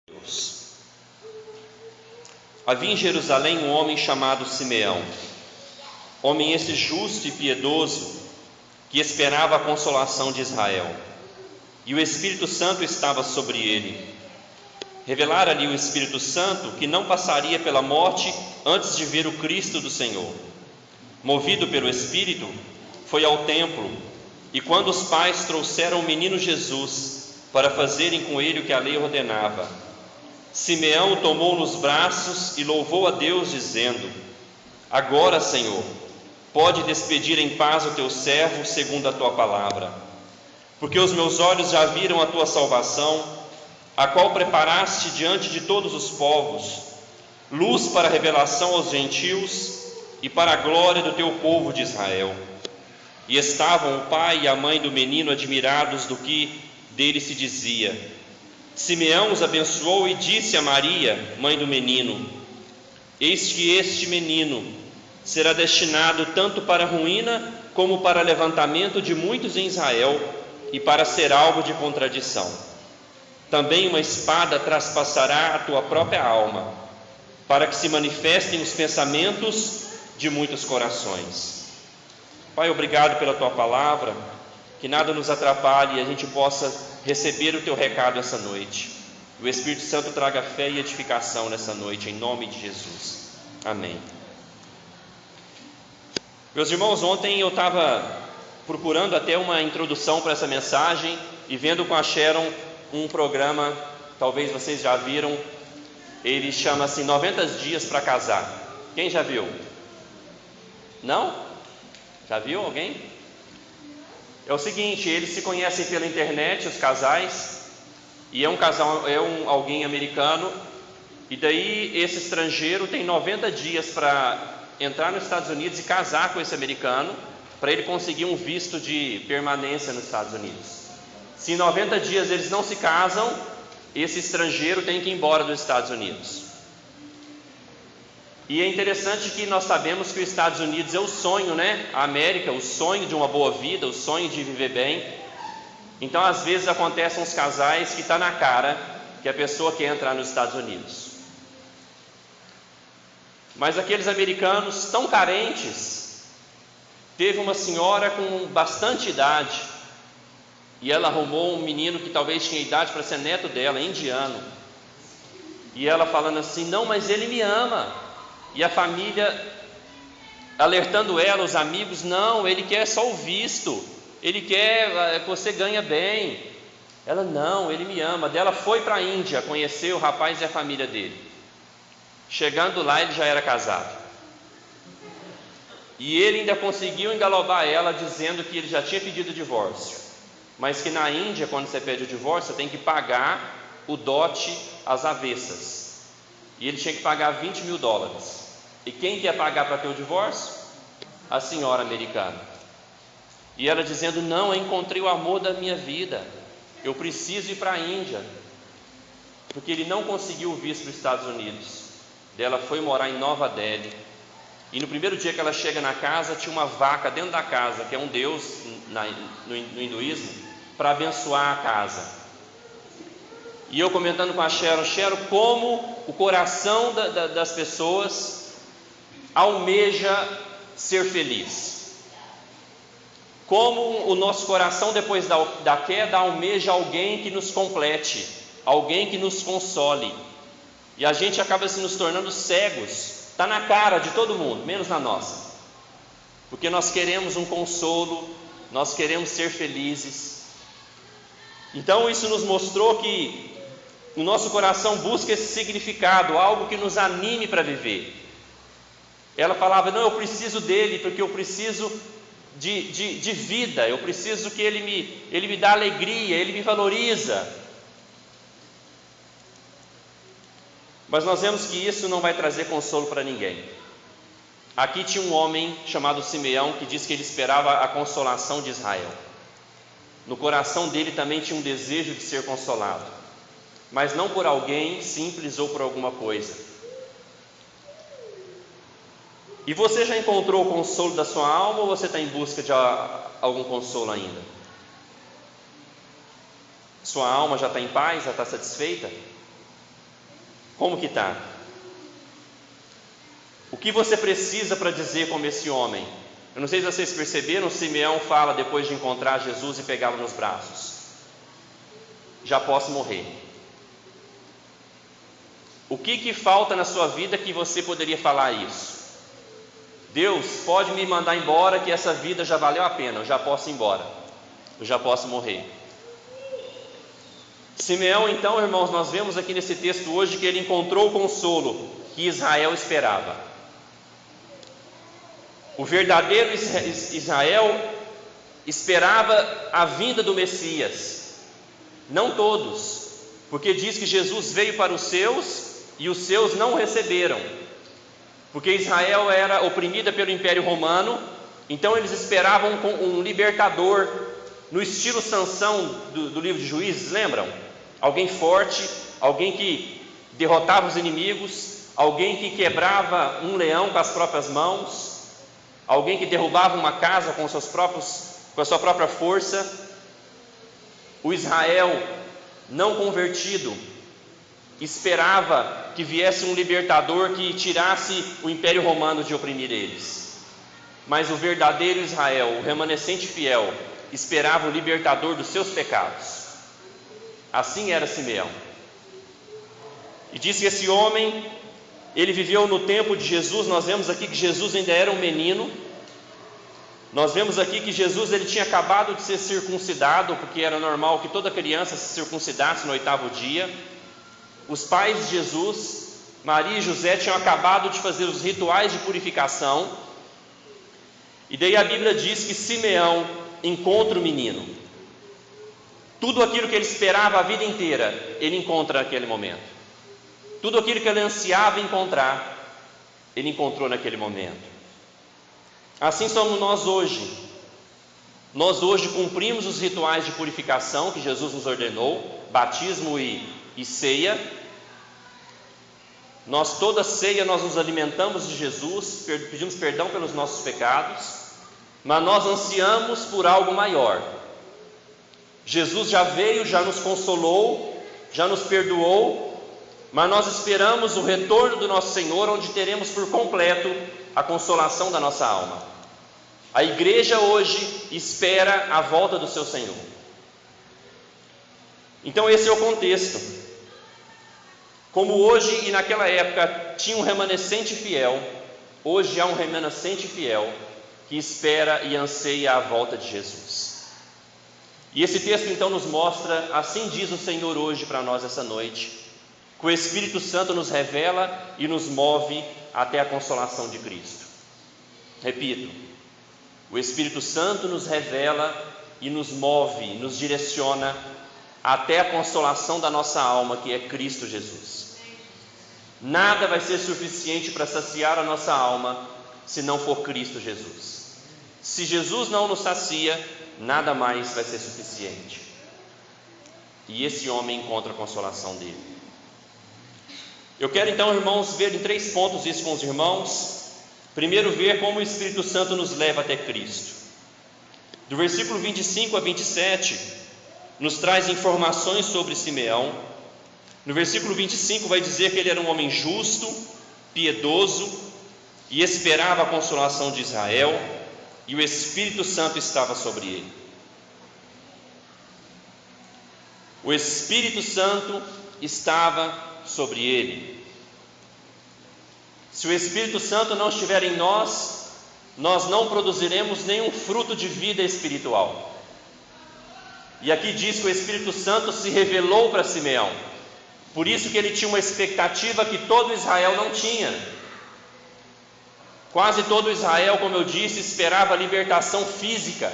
Deus. Havia em Jerusalém um homem chamado Simeão, homem esse justo e piedoso, que esperava a consolação de Israel, e o Espírito Santo estava sobre ele. Revelara-lhe o Espírito Santo que não passaria pela morte antes de ver o Cristo do Senhor. Movido pelo Espírito, foi ao templo, e quando os pais trouxeram o menino Jesus para fazerem com ele o que a lei ordenava, Simeão o tomou nos braços e louvou a Deus, dizendo: Agora, Senhor, pode despedir em paz o teu servo segundo a tua palavra, porque os meus olhos já viram a tua salvação, a qual preparaste diante de todos os povos, luz para a revelação aos gentios e para a glória do teu povo de Israel. E estavam o pai e a mãe do menino admirados do que dele se dizia. Simeão os abençoou e disse a Maria, mãe do menino: Eis que este menino será destinado tanto para a ruína como para levantamento de muitos em Israel, e para ser alvo de contradição. Também uma espada traspassará a tua própria alma, para que se manifestem os pensamentos de muitos corações. Pai, obrigado pela tua palavra, que nada nos atrapalhe e a gente possa receber o teu recado essa noite. O Espírito Santo traga fé e edificação nessa noite, em nome de Jesus. Amém. Meus irmãos, ontem eu estava procurando até uma introdução para essa mensagem e vendo com a Sharon um programa, talvez vocês já viram, ele chama-se 90 Dias para Casar. Quem já viu? Não? Já viu alguém? É o seguinte, eles se conhecem pela internet, os casais, e é um casal, alguém americano, e daí esse estrangeiro tem 90 dias para entrar nos Estados Unidos e casar com esse americano, para ele conseguir um visto de permanência nos Estados Unidos. Se em 90 dias eles não se casam, esse estrangeiro tem que ir embora dos Estados Unidos. E é interessante que nós sabemos que os Estados Unidos é o sonho, né? A América, o sonho de uma boa vida, o sonho de viver bem. Então, às vezes, acontecem uns casais que está na cara que a pessoa quer entrar nos Estados Unidos. Mas aqueles americanos tão carentes, teve uma senhora com bastante idade, e ela arrumou um menino que talvez tinha idade para ser neto dela, indiano. E ela falando assim: não, mas ele me ama. E a família alertando ela, os amigos: não, ele quer só o visto, ele quer que você ganha bem. Ela: não, ele me ama. Ela foi para a Índia conhecer o rapaz e a família dele. Chegando lá, ele já era casado. E ele ainda conseguiu engalobar ela, dizendo que ele já tinha pedido divórcio, mas que na Índia, quando você pede o divórcio, você tem que pagar o dote às avessas. E ele tinha que pagar $20 mil. E quem quer pagar para ter o divórcio? A senhora americana. E ela dizendo: não, eu encontrei o amor da minha vida, eu preciso ir para a Índia, porque ele não conseguiu o visto para os Estados Unidos. Ela foi morar em Nova Delhi, e no primeiro dia que ela chega na casa, tinha uma vaca dentro da casa, que é um deus no hinduísmo, para abençoar a casa. E eu comentando com a Sharon, como o coração das pessoas almeja ser feliz. Como o nosso coração, depois da queda, almeja alguém que nos complete, alguém que nos console. E a gente acaba se nos tornando cegos. Está na cara de todo mundo, menos na nossa. Porque nós queremos um consolo, nós queremos ser felizes. Então isso nos mostrou que o nosso coração busca esse significado, algo que nos anime para viver. Ela falava: não, eu preciso dele, porque eu preciso de vida, eu preciso que ele me dá alegria, ele me valoriza. Mas nós vemos que isso não vai trazer consolo para ninguém. Aqui tinha um homem chamado Simeão, que diz que ele esperava a consolação de Israel. No coração dele também tinha um desejo de ser consolado, mas não por alguém simples ou por alguma coisa. E você já encontrou o consolo da sua alma, ou você está em busca de algum consolo ainda? Sua alma já está em paz, já está satisfeita? Como que está? O que você precisa para dizer como esse homem? Eu não sei se vocês perceberam, Simeão fala depois de encontrar Jesus e pegá-lo nos braços: já posso morrer. O que falta na sua vida que você poderia falar isso? Deus, pode me mandar embora, que essa vida já valeu a pena, eu já posso ir embora, eu já posso morrer. Simeão, então, irmãos, nós vemos aqui nesse texto hoje que ele encontrou o consolo que Israel esperava. O verdadeiro Israel esperava a vinda do Messias. Não todos, porque diz que Jesus veio para os seus e os seus não o receberam, porque Israel era oprimida pelo Império Romano. Então eles esperavam um libertador, no estilo Sansão do livro de Juízes, lembram? Alguém forte, alguém que derrotava os inimigos, alguém que quebrava um leão com as próprias mãos, alguém que derrubava uma casa com a sua própria força. O Israel não convertido esperava que viesse um libertador que tirasse o Império Romano de oprimir eles. Mas o verdadeiro Israel, o remanescente fiel, esperava o libertador dos seus pecados. Assim era Simeão. E diz que esse homem, ele viveu no tempo de Jesus. Nós vemos aqui que Jesus ainda era um menino. Nós vemos aqui que Jesus, ele tinha acabado de ser circuncidado, porque era normal que toda criança se circuncidasse no 8º dia. Os pais de Jesus, Maria e José, tinham acabado de fazer os rituais de purificação. E daí a Bíblia diz que Simeão encontra o menino. Tudo aquilo que ele esperava a vida inteira, ele encontra naquele momento. Tudo aquilo que ele ansiava encontrar, ele encontrou naquele momento. Assim somos nós hoje. Nós hoje cumprimos os rituais de purificação que Jesus nos ordenou, batismo e ceia. Nós, toda ceia, nós nos alimentamos de Jesus, pedimos perdão pelos nossos pecados, mas nós ansiamos por algo maior. Jesus já veio, já nos consolou, já nos perdoou, mas nós esperamos o retorno do nosso Senhor, onde teremos por completo a consolação da nossa alma. A igreja hoje espera a volta do seu Senhor. Então esse é o contexto. Como hoje e naquela época tinha um remanescente fiel, hoje há um remanescente fiel que espera e anseia a volta de Jesus. E esse texto então nos mostra, assim diz o Senhor hoje para nós essa noite, que o Espírito Santo nos revela e nos move até a consolação de Cristo. Repito, o Espírito Santo nos revela e nos move, nos direciona até a consolação da nossa alma, que é Cristo Jesus. Nada vai ser suficiente para saciar a nossa alma se não for Cristo Jesus. Se Jesus não nos sacia, nada mais vai ser suficiente. E esse homem encontra a consolação dele. Eu quero então, irmãos, ver em 3 pontos isso com os irmãos. Primeiro, ver como o Espírito Santo nos leva até Cristo. Do versículo 25 a 27, nos traz informações sobre Simeão. No versículo 25 vai dizer que ele era um homem justo, piedoso e esperava a consolação de Israel, e o Espírito Santo estava sobre ele. O Espírito Santo estava sobre ele. Se o Espírito Santo não estiver em nós, nós não produziremos nenhum fruto de vida espiritual. E aqui diz que o Espírito Santo se revelou para Simeão. Por isso que ele tinha uma expectativa que todo Israel não tinha. Quase todo Israel, como eu disse, esperava a libertação física,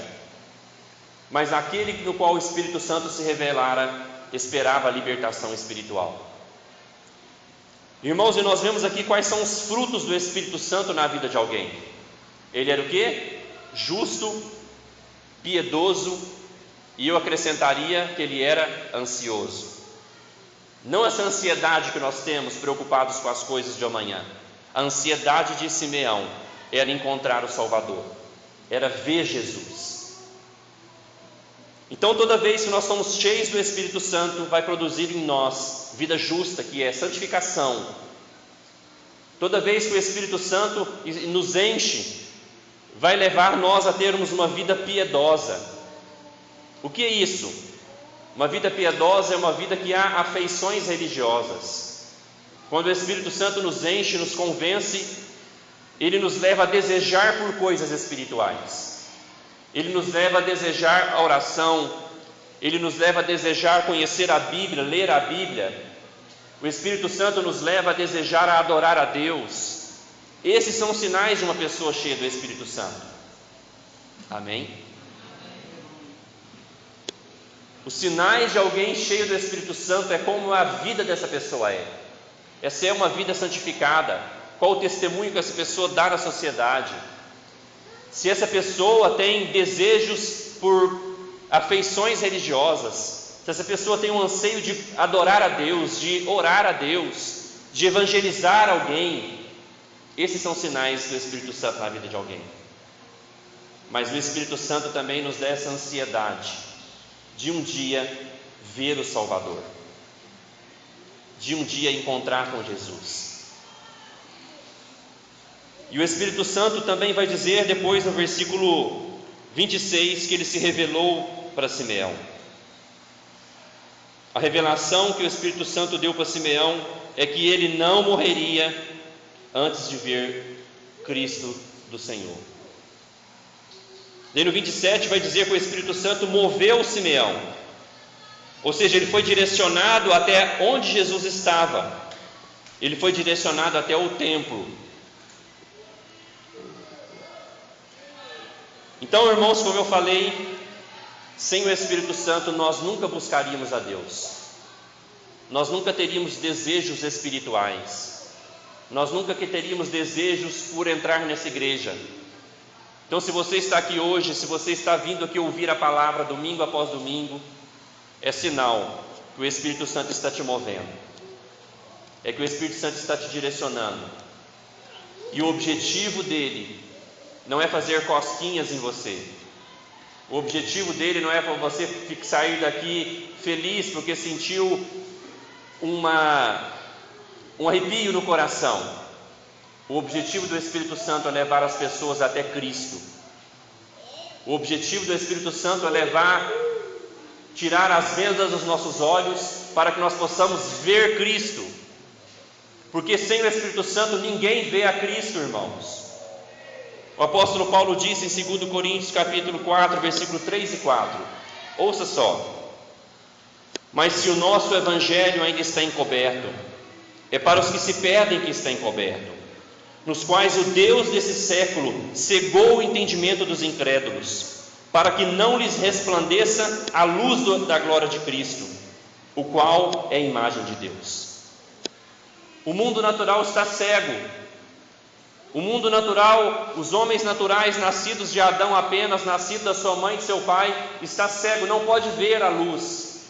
mas aquele no qual o Espírito Santo se revelara, esperava a libertação espiritual. Irmãos, e nós vemos aqui quais são os frutos do Espírito Santo na vida de alguém. Ele era o quê? Justo, piedoso, e eu acrescentaria que ele era ansioso. Não essa ansiedade que nós temos, preocupados com as coisas de amanhã. A ansiedade de Simeão era encontrar o Salvador, era ver Jesus. Então, toda vez que nós somos cheios do Espírito Santo, vai produzir em nós vida justa, que é santificação. Toda vez que o Espírito Santo nos enche, vai levar nós a termos uma vida piedosa. O que é isso? Uma vida piedosa é uma vida que há afeições religiosas. Quando o Espírito Santo nos enche, nos convence, ele nos leva a desejar por coisas espirituais. Ele nos leva a desejar a oração, ele nos leva a desejar conhecer a Bíblia, ler a Bíblia. O Espírito Santo nos leva a desejar a adorar a Deus. Esses são os sinais de uma pessoa cheia do Espírito Santo. Amém? Os sinais de alguém cheio do Espírito Santo é como a vida dessa pessoa é. Essa é uma vida santificada. Qual o testemunho que essa pessoa dá na sociedade? Se essa pessoa tem desejos por afeições religiosas, se essa pessoa tem um anseio de adorar a Deus, de orar a Deus, de evangelizar alguém, esses são sinais do Espírito Santo na vida de alguém. Mas o Espírito Santo também nos dá essa ansiedade de um dia ver o Salvador, de um dia encontrar com Jesus. E o Espírito Santo também vai dizer depois no versículo 26 que ele se revelou para Simeão. A revelação que o Espírito Santo deu para Simeão é que ele não morreria antes de ver Cristo do Senhor. E no 27 vai dizer que o Espírito Santo moveu Simeão, ou seja, ele foi direcionado até onde Jesus estava, ele foi direcionado até o templo. Então, irmãos, como eu falei, sem o Espírito Santo nós nunca buscaríamos a Deus, nós nunca teríamos desejos espirituais, nós nunca teríamos desejos por entrar nessa igreja. Então, se você está aqui hoje, se você está vindo aqui ouvir a palavra domingo após domingo, é sinal que o Espírito Santo está te movendo, é que o Espírito Santo está te direcionando, e o objetivo dele não é fazer cosquinhas em você. O objetivo dele não é para você sair daqui feliz porque sentiu um arrepio no coração. O objetivo do Espírito Santo é levar as pessoas até Cristo. O objetivo do Espírito Santo é tirar as vendas dos nossos olhos para que nós possamos ver Cristo. Porque sem o Espírito Santo ninguém vê a Cristo, irmãos. O apóstolo Paulo disse em 2 Coríntios capítulo 4, versículo 3 e 4, ouça só: mas se o nosso evangelho ainda está encoberto, é para os que se perdem que está encoberto, nos quais o Deus desse século cegou o entendimento dos incrédulos, para que não lhes resplandeça a luz da glória de Cristo, o qual é a imagem de Deus. O mundo natural está cego. O mundo natural, os homens naturais nascidos de Adão apenas, nascidos da sua mãe e de seu pai, está cego, não pode ver a luz.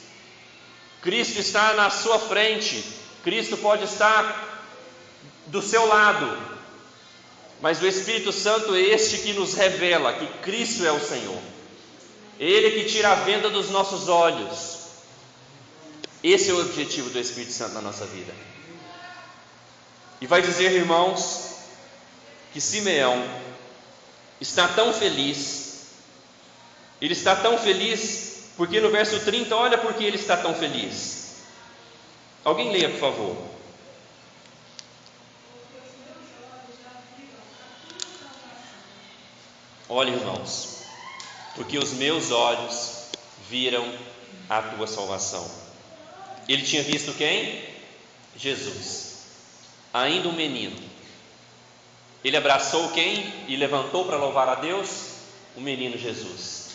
Cristo está na sua frente, Cristo pode estar do seu lado, mas o Espírito Santo é este que nos revela que Cristo é o Senhor, Ele que tira a venda dos nossos olhos. Esse é o objetivo do Espírito Santo na nossa vida. E vai dizer, irmãos, que Simeão está tão feliz, ele está tão feliz, porque no verso 30, olha por que ele está tão feliz. Alguém leia, por favor. Olha, irmãos, porque os meus olhos viram a tua salvação. Ele tinha visto quem? Jesus, ainda um menino. Ele abraçou quem e levantou para louvar a Deus? O menino Jesus,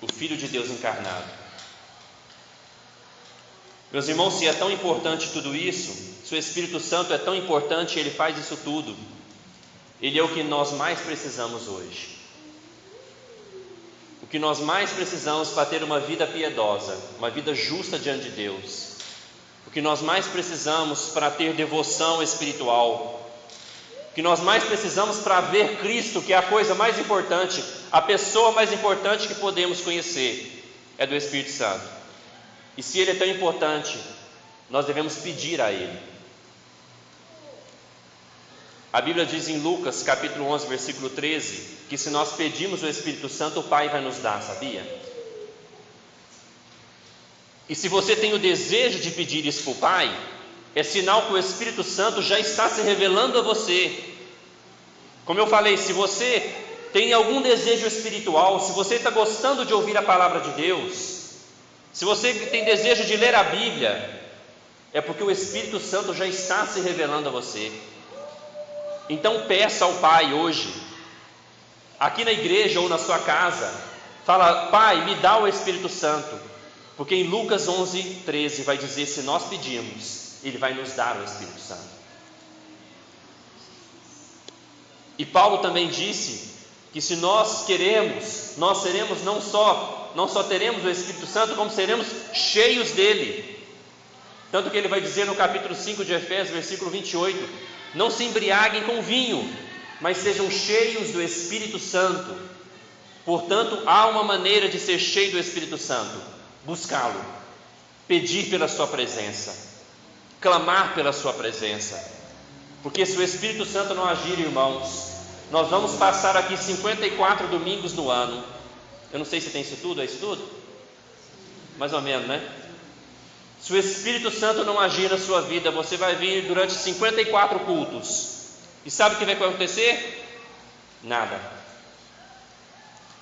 o Filho de Deus encarnado. Meus irmãos, se é tão importante tudo isso, se o Espírito Santo é tão importante, ele faz isso tudo, ele é o que nós mais precisamos hoje. O que nós mais precisamos para ter uma vida piedosa, uma vida justa diante de Deus. O que nós mais precisamos para ter devoção espiritual. O que nós mais precisamos para ver Cristo, que é a coisa mais importante, a pessoa mais importante que podemos conhecer. é do Espírito Santo. E se ele é tão importante, nós devemos pedir a ele. A Bíblia diz em Lucas, capítulo 11, versículo 13, que se nós pedimos o Espírito Santo, o Pai vai nos dar, sabia? E se você tem o desejo de pedir isso para o Pai, é sinal que o Espírito Santo já está se revelando a você. Como eu falei, se você tem algum desejo espiritual, se você está gostando de ouvir a palavra de Deus, se você tem desejo de ler a Bíblia, é porque o Espírito Santo já está se revelando a você. Então peça ao Pai hoje, aqui na igreja ou na sua casa, fala: Pai, me dá o Espírito Santo, porque em Lucas 11, 13 vai dizer, se nós pedirmos, Ele vai nos dar o Espírito Santo. E Paulo também disse que se nós queremos, nós seremos não só teremos o Espírito Santo, como seremos cheios dele. Tanto que ele vai dizer no capítulo 5 de Efésios, versículo 28, não se embriaguem com vinho, mas sejam cheios do Espírito Santo. Portanto, há uma maneira de ser cheio do Espírito Santo: buscá-lo, pedir pela sua presença, clamar pela sua presença. Porque se o Espírito Santo não agir, irmãos, nós vamos passar aqui 54 domingos no ano. Eu não sei se tem isso tudo, é isso tudo? Mais ou menos, né? Se o Espírito Santo não agir na sua vida, você vai vir durante 54 cultos. E sabe o que vai acontecer? Nada.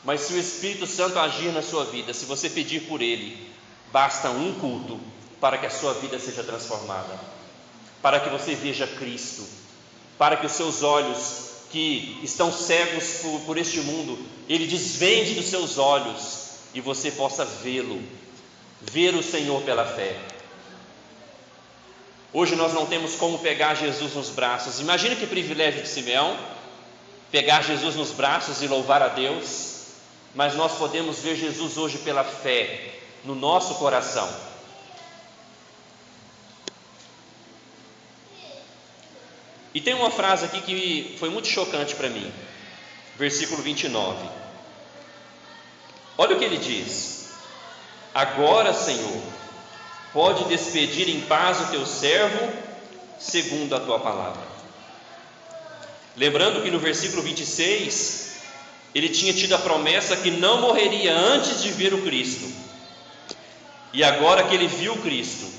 Mas se o Espírito Santo agir na sua vida, se você pedir por Ele, basta um culto para que a sua vida seja transformada, para que você veja Cristo, para que os seus olhos, que estão cegos por este mundo, Ele desvende dos seus olhos e você possa vê-lo, ver o Senhor pela fé. Hoje nós não temos como pegar Jesus nos braços. Imagina que privilégio de Simeão, pegar Jesus nos braços e louvar a Deus. Mas nós podemos ver Jesus hoje pela fé, no nosso coração. E tem uma frase aqui que foi muito chocante para mim, versículo 29. Olha o que ele diz: agora, Senhor, pode despedir em paz o teu servo, segundo a tua palavra. Lembrando que no versículo 26, ele tinha tido a promessa que não morreria antes de ver o Cristo. E agora que ele viu Cristo,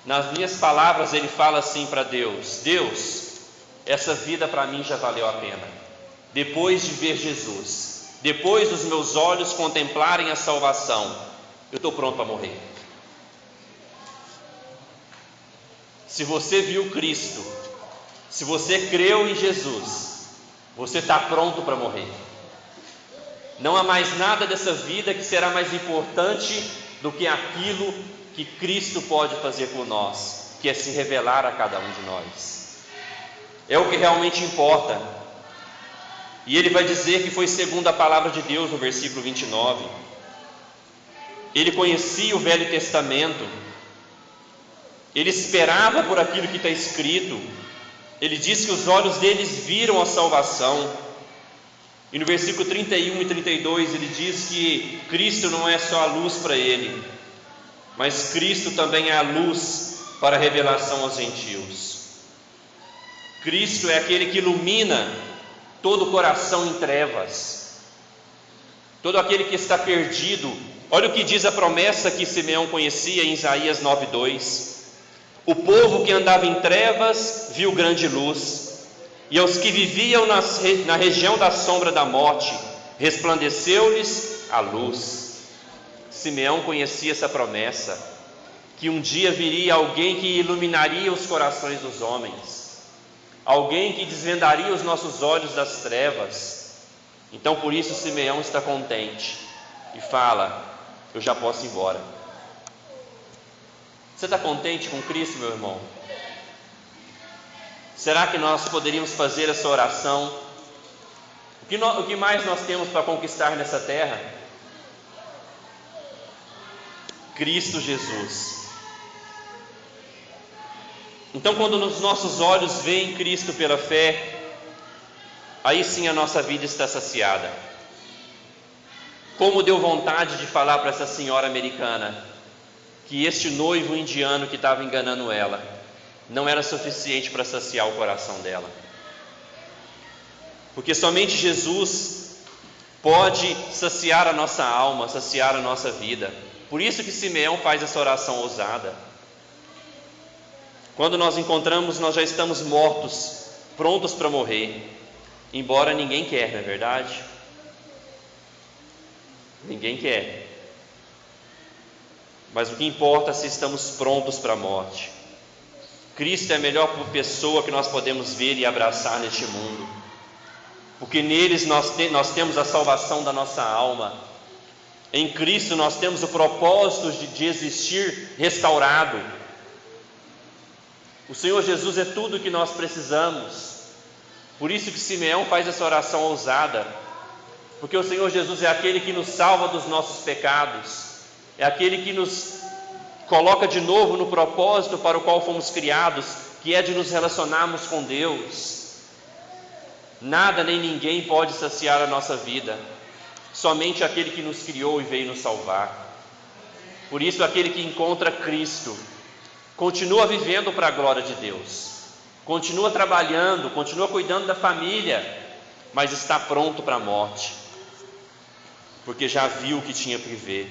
nas minhas palavras ele fala assim para Deus: Deus, essa vida para mim já valeu a pena. Depois de ver Jesus, depois dos meus olhos contemplarem a salvação, eu estou pronto para morrer. Se você viu Cristo, se você creu em Jesus, você está pronto para morrer. Não há mais nada dessa vida que será mais importante do que aquilo que Cristo pode fazer por nós, que é se revelar a cada um de nós. É o que realmente importa. E ele vai dizer que foi segundo a palavra de Deus no versículo 29. Ele conhecia o Velho Testamento, ele esperava por aquilo que está escrito. Ele diz que os olhos deles viram a salvação. E no versículo 31 e 32 ele diz que Cristo não é só a luz para ele, mas Cristo também é a luz para a revelação aos gentios. Cristo é aquele que ilumina todo o coração em trevas, todo aquele que está perdido. Olha o que diz a promessa que Simeão conhecia em Isaías 9:2: o povo que andava em trevas viu grande luz, e aos que viviam na região da sombra da morte, resplandeceu-lhes a luz. Simeão conhecia essa promessa, que um dia viria alguém que iluminaria os corações dos homens, alguém que desvendaria os nossos olhos das trevas. Então por isso Simeão está contente e fala: eu já posso ir embora. Você está contente com Cristo, meu irmão? Será que nós poderíamos fazer essa oração? O que mais nós temos para conquistar nessa terra? Cristo Jesus. Então, quando os nossos olhos veem Cristo pela fé, aí sim a nossa vida está saciada. como deu vontade de falar para essa senhora americana que este noivo indiano que estava enganando ela não era suficiente para saciar o coração dela. Porque somente Jesus pode saciar a nossa alma, saciar a nossa vida. Por isso que Simeão faz essa oração ousada. Quando nós encontramos, nós já estamos mortos, prontos para morrer, embora ninguém quer, não é verdade? Ninguém quer. Mas o que importa é se estamos prontos para a morte. Cristo é a melhor pessoa que nós podemos ver e abraçar neste mundo, porque neles nós temos a salvação da nossa alma. Em Cristo nós temos o propósito de existir restaurado. O Senhor Jesus é tudo o que nós precisamos. Por isso que Simeão faz essa oração ousada, porque o Senhor Jesus é aquele que nos salva dos nossos pecados, é aquele que nos coloca de novo no propósito para o qual fomos criados, que é de nos relacionarmos com Deus. Nada nem ninguém pode saciar a nossa vida, somente aquele que nos criou e veio nos salvar. Por isso, aquele que encontra Cristo continua vivendo para a glória de Deus, continua trabalhando, continua cuidando da família, mas está pronto para a morte, porque já viu o que tinha que ver.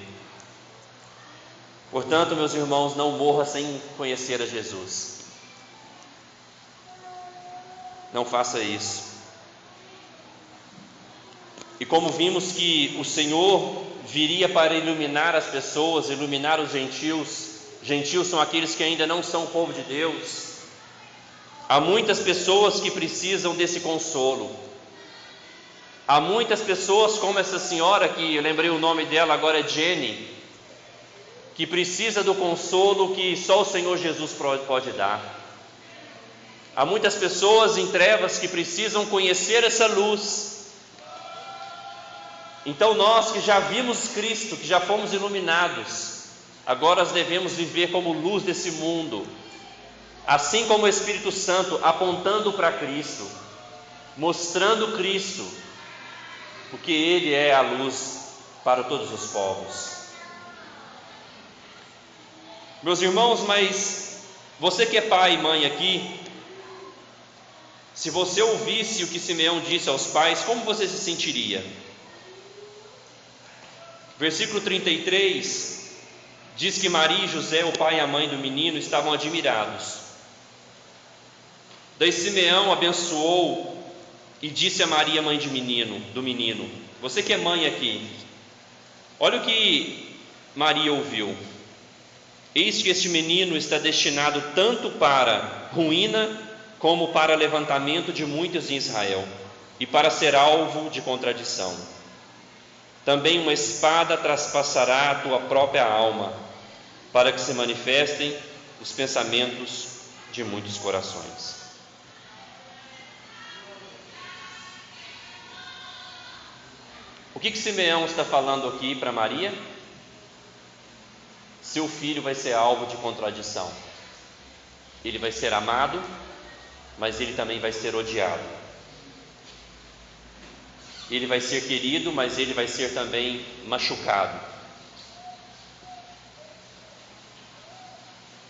Portanto, meus irmãos, não morra sem conhecer a Jesus. Não faça isso. E como vimos que o Senhor viria para iluminar as pessoas, iluminar os gentios, gentios são aqueles que ainda não são o povo de Deus, há muitas pessoas que precisam desse consolo. Há muitas pessoas como essa senhora, que eu lembrei o nome dela agora, é Jenny, que precisa do consolo que só o Senhor Jesus pode dar. Há muitas pessoas em trevas que precisam conhecer essa luz. Então nós que já vimos Cristo, que já fomos iluminados, agora nós devemos viver como luz desse mundo, assim como o Espírito Santo, apontando para Cristo, mostrando Cristo, porque Ele é a luz para todos os povos. Meus irmãos, mas você que é pai e mãe aqui, se você ouvisse o que Simeão disse aos pais, como você se sentiria? Versículo 33 diz que Maria e José, o pai e a mãe do menino, estavam admirados. Daí Simeão abençoou e disse a Maria, mãe do menino, você que é mãe aqui, olha o que Maria ouviu. Eis que este menino está destinado tanto para ruína, como para levantamento de muitos em Israel, e para ser alvo de contradição. Também uma espada traspassará a tua própria alma, para que se manifestem os pensamentos de muitos corações. O que Simeão está falando aqui para Maria? Seu filho vai ser alvo de contradição. Ele vai ser amado, mas ele também vai ser odiado. Ele vai ser querido, mas ele vai ser também machucado.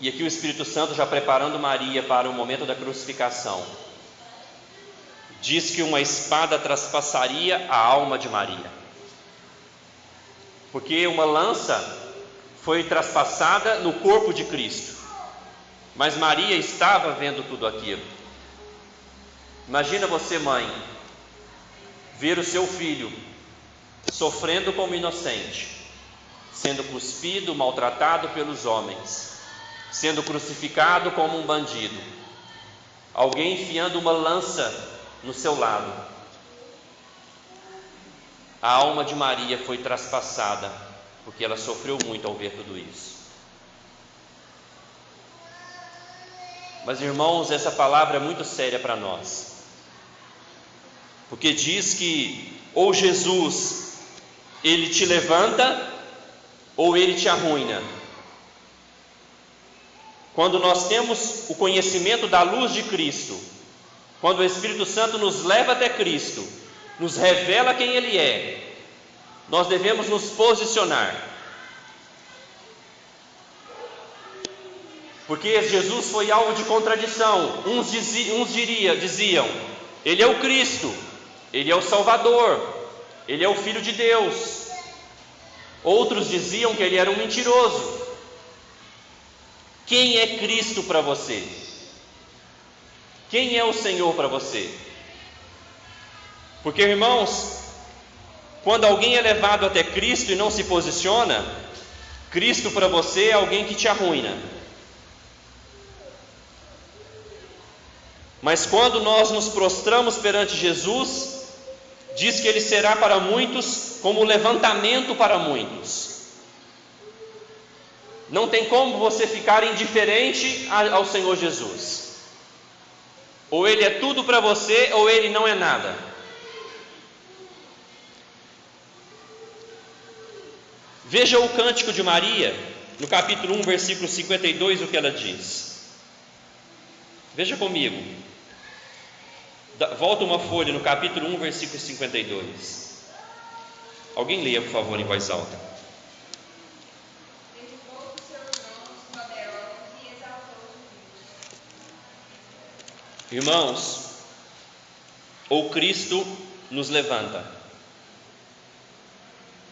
E aqui o Espírito Santo, já preparando Maria para o momento da crucificação, diz que uma espada traspassaria a alma de Maria, porque uma lança foi traspassada no corpo de Cristo, mas Maria estava vendo tudo aquilo. Imagina você, mãe, ver o seu filho sofrendo como inocente, sendo cuspido, maltratado pelos homens, sendo crucificado como um bandido, alguém enfiando uma lança no seu lado. A alma de Maria foi traspassada, porque ela sofreu muito ao ver tudo isso. Mas, irmãos, essa palavra é muito séria para nós, porque diz que ou Jesus, Ele te levanta, ou Ele te arruína. Quando nós temos o conhecimento da luz de Cristo, quando o Espírito Santo nos leva até Cristo, nos revela quem Ele é, nós devemos nos posicionar. Porque Jesus foi alvo de contradição. Uns diziam, Ele é o Cristo, Ele é o Salvador, Ele é o Filho de Deus. Outros diziam que Ele era um mentiroso. Quem é Cristo para você? Quem é o Senhor para você? Porque, irmãos, quando alguém é levado até Cristo e não se posiciona, Cristo para você é alguém que te arruína. Mas quando nós nos prostramos perante Jesus, diz que Ele será para muitos como levantamento para muitos. Não tem como você ficar indiferente ao Senhor Jesus. Ou Ele é tudo para você, ou Ele não é nada. Veja o Cântico de Maria, no capítulo 1, versículo 52, o que ela diz. Veja comigo. Volta uma folha no capítulo 1, versículo 52. Alguém leia, por favor, em voz alta. Irmãos, ou Cristo nos levanta,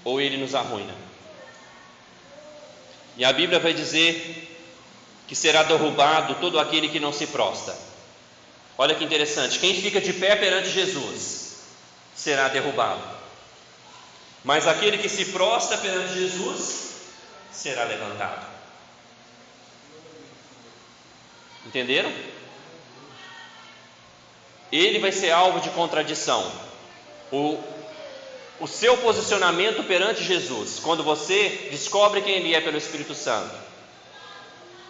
ou Ele nos arruína. E a Bíblia vai dizer que será derrubado todo aquele que não se prostra. Olha que interessante, quem fica de pé perante Jesus será derrubado, mas aquele que se prostra perante Jesus será levantado. Entenderam? Ele vai ser alvo de contradição. O seu posicionamento perante Jesus, quando você descobre quem Ele é pelo Espírito Santo,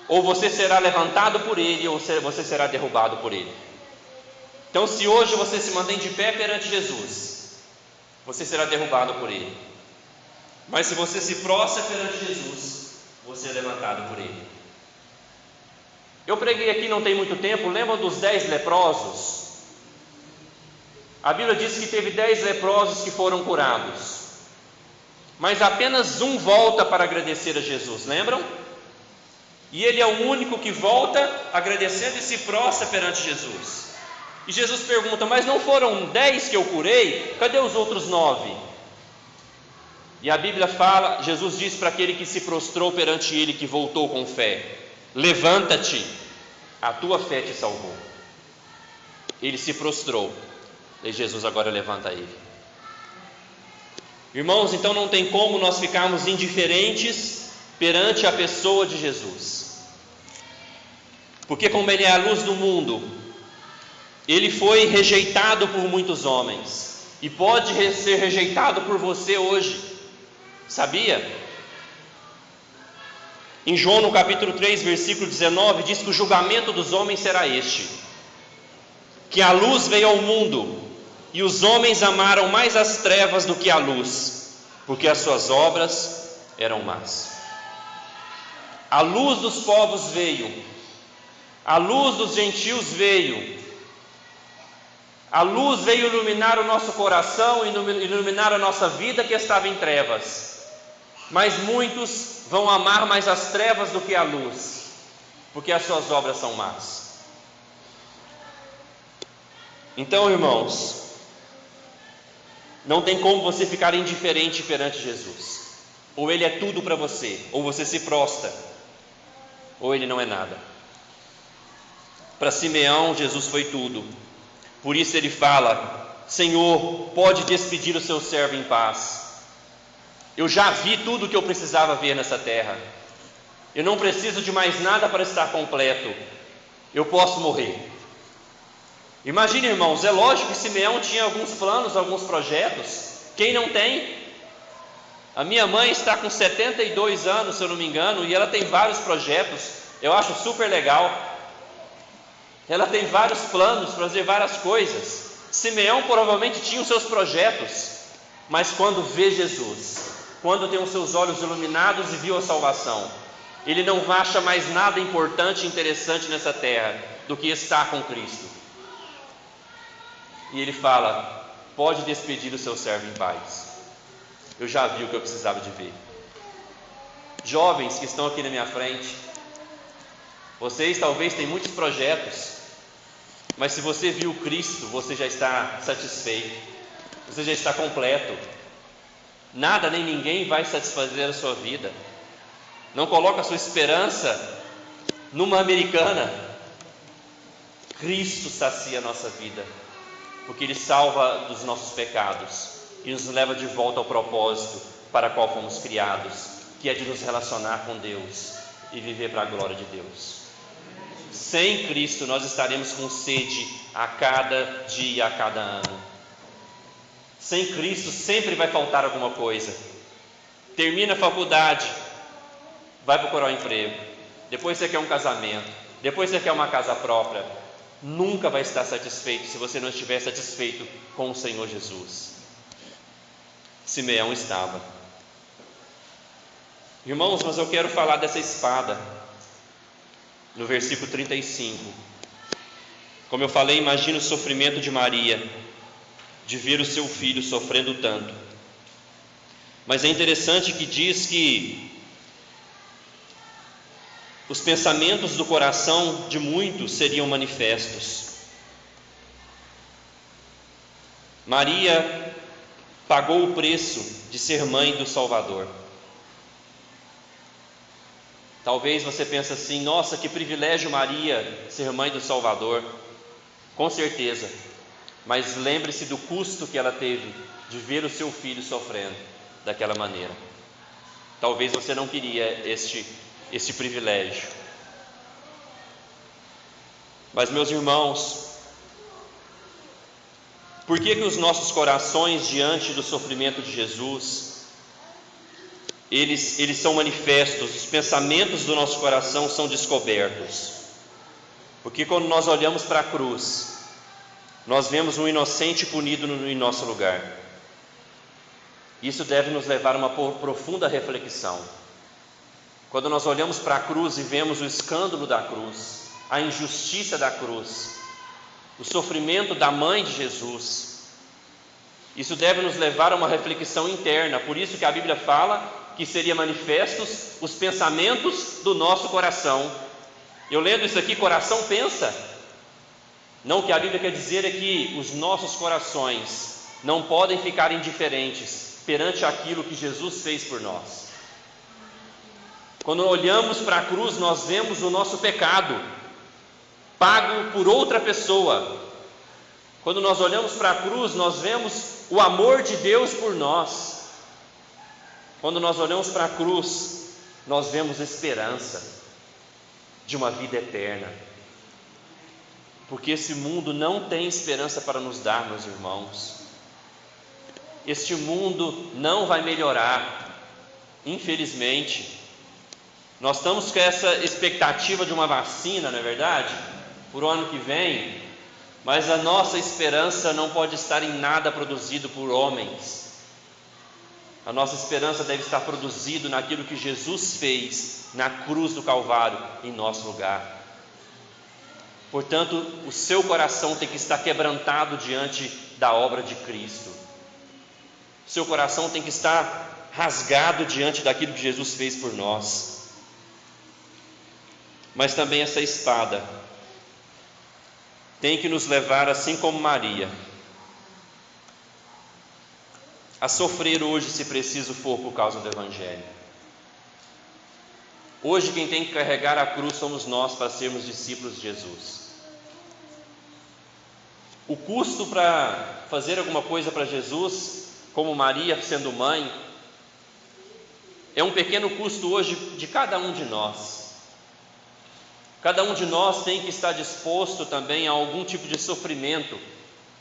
ou você será levantado por Ele, ou você será derrubado por Ele. Então, se hoje você se mantém de pé perante Jesus, você será derrubado por Ele. Mas se você se prostra perante Jesus, você é levantado por Ele. Eu preguei aqui não tem muito tempo, lembram dos 10 leprosos? A Bíblia diz que teve 10 leprosos que foram curados, mas apenas um volta para agradecer a Jesus, lembram? E ele é o único que volta agradecendo e se prostra perante Jesus. E Jesus pergunta, mas não foram 10 que eu curei? Cadê os outros 9? E a Bíblia fala, Jesus diz para aquele que se prostrou perante Ele, que voltou com fé, levanta-te, a tua fé te salvou. Ele se prostrou, e Jesus agora levanta ele. Irmãos, então não tem como nós ficarmos indiferentes perante a pessoa de Jesus, porque como Ele é a luz do mundo, Ele foi rejeitado por muitos homens, e pode ser rejeitado por você hoje, sabia? Em João no capítulo 3, versículo 19, diz que o julgamento dos homens será este: que a luz veio ao mundo, e os homens amaram mais as trevas do que a luz, porque as suas obras eram más. A luz dos povos veio, a luz dos gentios veio, a luz veio iluminar o nosso coração, iluminar a nossa vida que estava em trevas. Mas muitos vão amar mais as trevas do que a luz, porque as suas obras são más. Então, irmãos, não tem como você ficar indiferente perante Jesus. Ou Ele é tudo para você, ou você se prostra, ou Ele não é nada. Para Simeão, Jesus foi tudo. Por isso ele fala: Senhor, pode despedir o seu servo em paz. Eu já vi tudo o que eu precisava ver nessa terra. Eu não preciso de mais nada para estar completo. Eu posso morrer. Imagine, irmãos, é lógico que Simeão tinha alguns planos, alguns projetos. Quem não tem? A minha mãe está com 72 anos, se eu não me engano, e ela tem vários projetos. Eu acho super legal. Ela tem vários planos para fazer várias coisas. Simeão provavelmente tinha os seus projetos, mas quando vê Jesus, quando tem os seus olhos iluminados e viu a salvação, ele não acha mais nada importante e interessante nessa terra do que estar com Cristo. E ele fala: pode despedir o seu servo em paz. eu já vi o que eu precisava de ver. Jovens que estão aqui na minha frente, vocês talvez têm muitos projetos, mas se você viu Cristo, você já está satisfeito, você já está completo. Nada nem ninguém vai satisfazer a sua vida. Não coloque a sua esperança numa americana. Cristo sacia a nossa vida, porque Ele salva dos nossos pecados e nos leva de volta ao propósito para o qual fomos criados, que é de nos relacionar com Deus e viver para a glória de Deus. Sem Cristo nós estaremos com sede a cada dia, a cada ano. Sem Cristo sempre vai faltar alguma coisa. Termina a faculdade, vai procurar um emprego, depois você quer um casamento, depois você quer uma casa própria. Nunca vai estar satisfeito se você não estiver satisfeito com o Senhor Jesus. Simeão estava. Irmãos, mas eu quero falar dessa espada no versículo 35. Como eu falei, imagina o sofrimento de Maria de ver o seu filho sofrendo tanto. Mas é interessante que diz que os pensamentos do coração de muitos seriam manifestos. Maria pagou o preço de ser mãe do Salvador. Talvez você pense assim: nossa, que privilégio Maria ser mãe do Salvador. Com certeza, mas lembre-se do custo que ela teve de ver o seu filho sofrendo daquela maneira. Talvez você não queria este privilégio. Mas, meus irmãos, por que os nossos corações diante do sofrimento de Jesus, eles são manifestos, os pensamentos do nosso coração são descobertos? Porque quando nós olhamos para a cruz, nós vemos um inocente punido em nosso lugar. Isso deve nos levar a uma profunda reflexão. Quando nós olhamos para a cruz e vemos o escândalo da cruz, a injustiça da cruz, o sofrimento da mãe de Jesus, isso deve nos levar a uma reflexão interna. Por isso que a Bíblia fala que seriam manifestos os pensamentos do nosso coração. Eu lendo isso aqui, coração pensa. Não, o que a Bíblia quer dizer é que os nossos corações não podem ficar indiferentes perante aquilo que Jesus fez por nós. Quando olhamos para a cruz, nós vemos o nosso pecado pago por outra pessoa. Quando nós olhamos para a cruz, nós vemos o amor de Deus por nós. Quando nós olhamos para a cruz, nós vemos esperança de uma vida eterna. Porque esse mundo não tem esperança para nos dar, meus irmãos. Este mundo não vai melhorar, infelizmente. Nós estamos com essa expectativa de uma vacina, não é verdade? Por o ano que vem, mas a nossa esperança não pode estar em nada produzido por homens. A nossa esperança deve estar produzido naquilo que Jesus fez na cruz do Calvário em nosso lugar. Portanto, o seu coração tem que estar quebrantado diante da obra de Cristo. O seu coração tem que estar rasgado diante daquilo que Jesus fez por nós. Mas também essa espada tem que nos levar, assim como Maria, a sofrer hoje, se preciso for, por causa do Evangelho. Hoje quem tem que carregar a cruz somos nós, para sermos discípulos de Jesus. O custo para fazer alguma coisa para Jesus, como Maria sendo mãe, é um pequeno custo hoje de cada um de nós. Cada um de nós tem que estar disposto também a algum tipo de sofrimento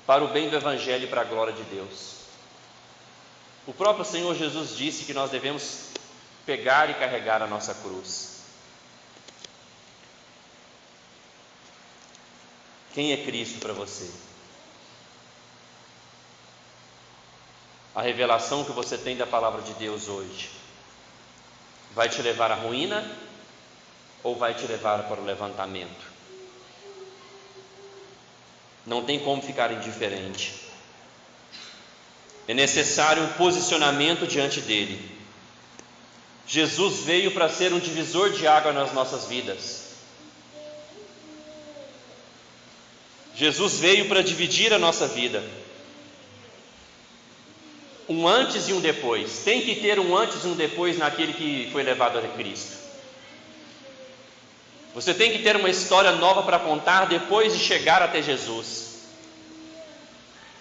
para o bem do Evangelho e para a glória de Deus. O próprio Senhor Jesus disse que nós devemos pegar e carregar a nossa cruz. Quem é Cristo para você? A revelação que você tem da palavra de Deus hoje vai te levar à ruína ou vai te levar para o levantamento? Não tem como ficar indiferente. é necessário um posicionamento diante dele. Jesus veio para ser um divisor de água nas nossas vidas. Jesus veio para dividir a nossa vida. Um antes e um depois. Tem que ter um antes e um depois naquele que foi levado a Cristo. Você tem que ter uma história nova para contar depois de chegar até Jesus.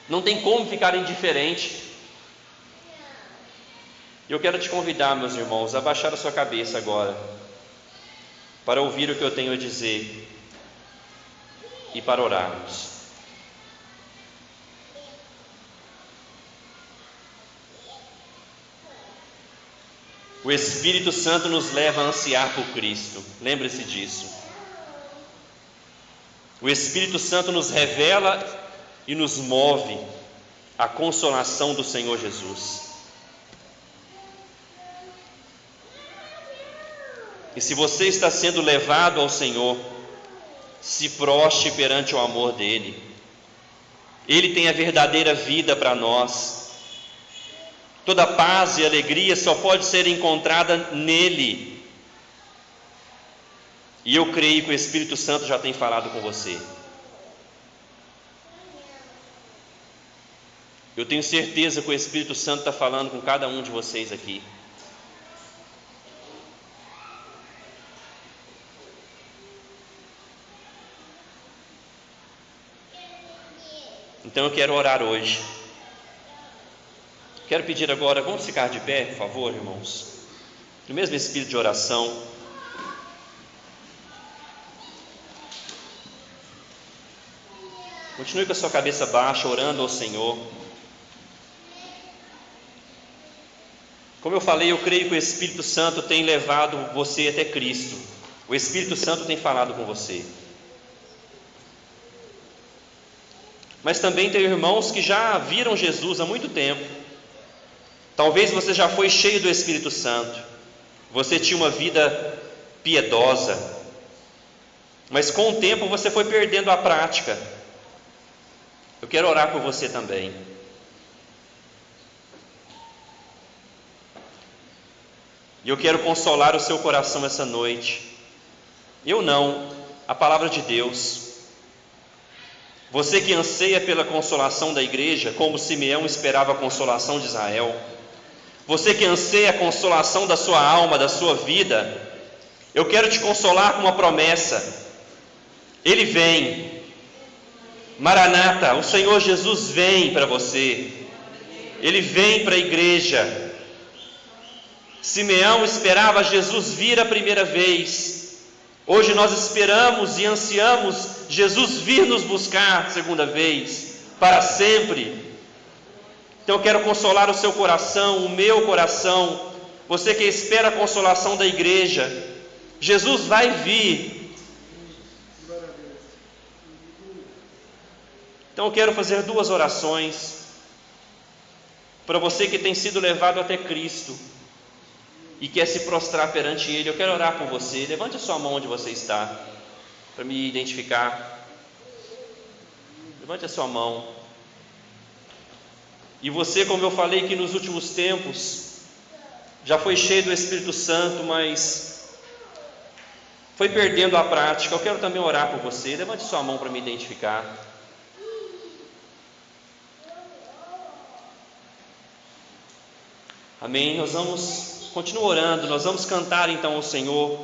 Não tem como ficar indiferente. Eu quero te convidar, meus irmãos, a baixar a sua cabeça agora, para ouvir o que eu tenho a dizer e para orarmos. O Espírito Santo nos leva a ansiar por Cristo, lembre-se disso. O Espírito Santo nos revela e nos move à consolação do Senhor Jesus. E se você está sendo levado ao Senhor, se prostre perante o amor dele. Ele tem a verdadeira vida para nós. Toda paz e alegria só pode ser encontrada nele. E eu creio que o Espírito Santo já tem falado com você. Eu tenho certeza que o Espírito Santo está falando com cada um de vocês aqui. Então eu quero orar hoje. Quero pedir agora, vamos ficar de pé, por favor, irmãos. No mesmo espírito de oração. Continue com a sua cabeça baixa, orando ao Senhor. Como eu falei, eu creio que o Espírito Santo tem levado você até Cristo. O Espírito Santo tem falado com você. Mas também tem irmãos que já viram Jesus há muito tempo. Talvez você já foi cheio do Espírito Santo. Você tinha uma vida piedosa. Mas com o tempo você foi perdendo a prática. Eu quero orar por você também. E eu quero consolar o seu coração essa noite. Eu não, a palavra de Deus. Você que anseia pela consolação da igreja, como Simeão esperava a consolação de Israel. Você que anseia a consolação da sua alma, da sua vida. Eu quero te consolar com uma promessa. Ele vem. Maranata, o Senhor Jesus vem para você. Ele vem para a igreja. Simeão esperava Jesus vir a primeira vez. Hoje nós esperamos e ansiamos Jesus vir nos buscar a segunda vez, para sempre. Então eu quero consolar o seu coração, o meu coração. Você que espera a consolação da igreja, Jesus vai vir. Então eu quero fazer duas orações para você que tem sido levado até Cristo e quer se prostrar perante Ele. Eu quero orar por você. Levante a sua mão onde você está, para me identificar. Levante a sua mão. E você, como eu falei que nos últimos tempos já foi cheio do Espírito Santo, mas foi perdendo a prática. Eu quero também orar por você. Levante a sua mão para me identificar. Amém. Nós vamos continuar orando. Nós vamos cantar então ao Senhor.